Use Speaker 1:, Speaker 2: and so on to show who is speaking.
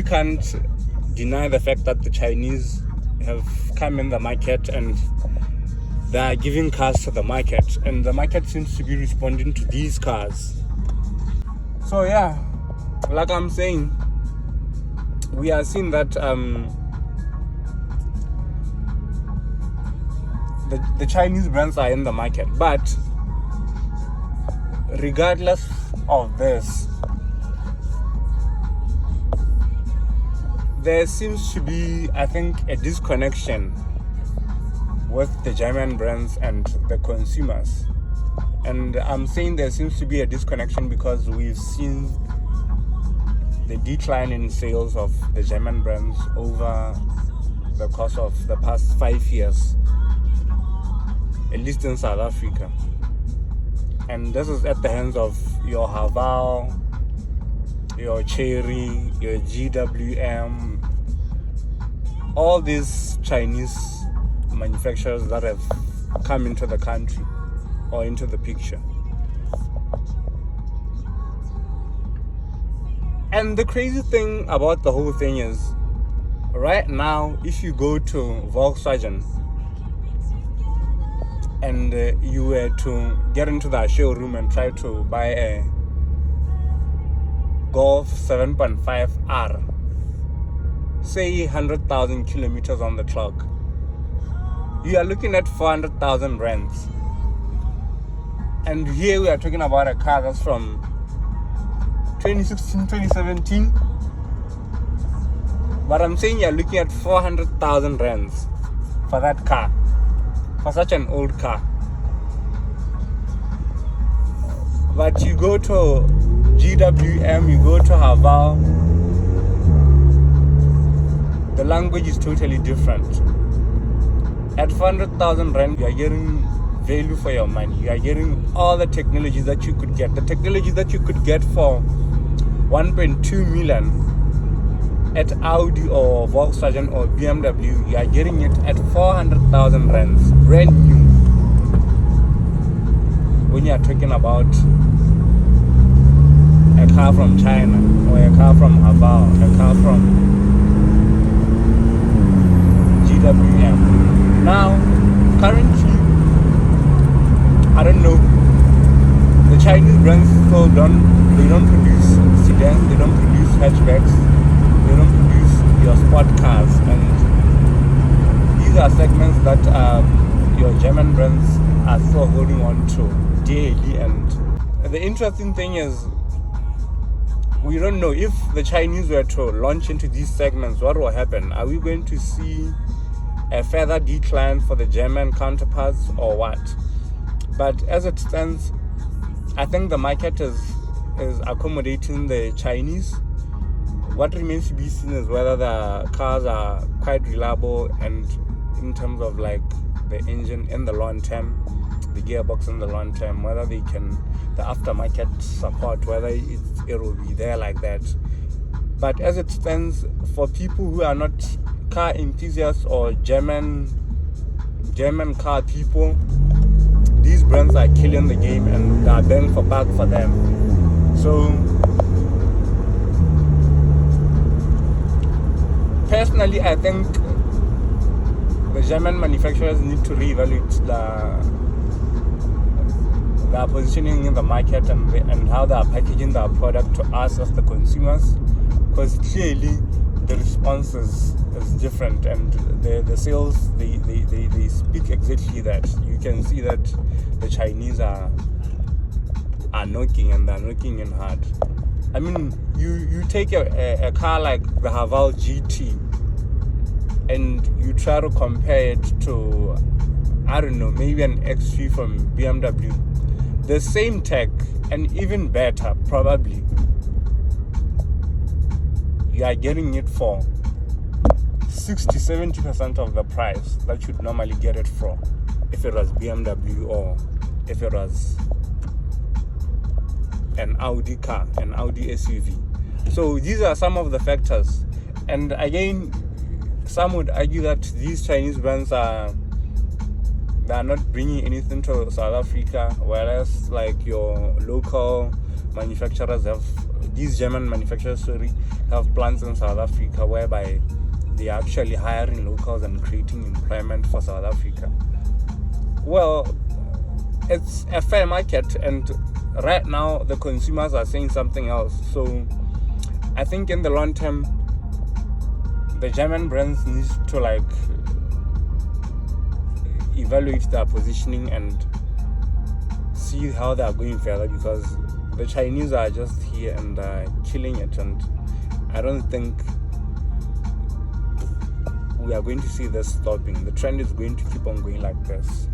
Speaker 1: really can't deny the fact that the Chinese have come in the market and they are giving cars to the market, and the market seems to be responding to these cars. So yeah, like I'm saying, we are seeing that the Chinese brands are in the market, but regardless of this, there seems to be, I think, a disconnection with the German brands and the consumers. And I'm saying there seems to be a disconnection because we've seen the decline in sales of the German brands over the course of the past 5 years, at least in South Africa. And this is at the hands of your Haval, your Cherry, your GWM, all these Chinese manufacturers that have come into the country or into the picture. And the crazy thing about the whole thing is, right now, if you go to Volkswagen and you were to get into the showroom and try to buy a Golf 7.5R, say 100,000 kilometers on the clock, you are looking at 400,000 rands. And here we are talking about a car that's from 2016, 2017. But I'm saying you're looking at 400,000 rands for that car, for such an old car. But you go to GWM, you go to Haval, the language is totally different. At 400,000 rand, you are getting value for your money. You are getting all the technology that you could get. The technology that you could get for 1.2 million at Audi or Volkswagen or BMW, you are getting it at 400,000 rands, brand new. When you are talking about a car from China or a car from Haval, a car from GWM. Now, currently, I don't know, the Chinese brands still don't produce sedans, they don't produce hatchbacks, they don't produce your sport cars, and these are segments that your German brands are still holding on to daily. And the interesting thing is, we don't know if the Chinese were to launch into these segments, what will happen? Are we going to see a further decline for the German counterparts or what? But as it stands, I think the market is accommodating the Chinese. What remains to be seen is whether the cars are quite reliable, and in terms of like the engine in the long term, the gearbox in the long term, whether they can, the aftermarket support, whether it will be there like that. But as it stands, for people who are not car enthusiasts or German car people, these brands are killing the game and they are bang for buck for them. So personally, I think the German manufacturers need to reevaluate their positioning in the market and how they are packaging their product to us as the consumers, because clearly the response is different, and the sales they speak exactly that. You can see that the Chinese are knocking, and they're knocking in hard. I mean, you take a car like the Haval GT and you try to compare it to, I don't know, maybe an X3 from BMW, the same tech and even better probably, you are getting it for 60-70% of the price that you'd normally get it for if it was BMW or if it was an Audi car, an Audi SUV. So these are some of the factors. And again, some would argue that these Chinese brands are not bringing anything to South Africa, whereas like your local manufacturers have these German manufacturers have plants in South Africa whereby they are actually hiring locals and creating employment for South Africa. Well, it's a fair market, and right now the consumers are saying something else. So I think in the long term, the German brands need to like evaluate their positioning and see how they are going further, because the Chinese are just here and killing it, and I don't think we are going to see this stopping. The trend is going to keep on going like this.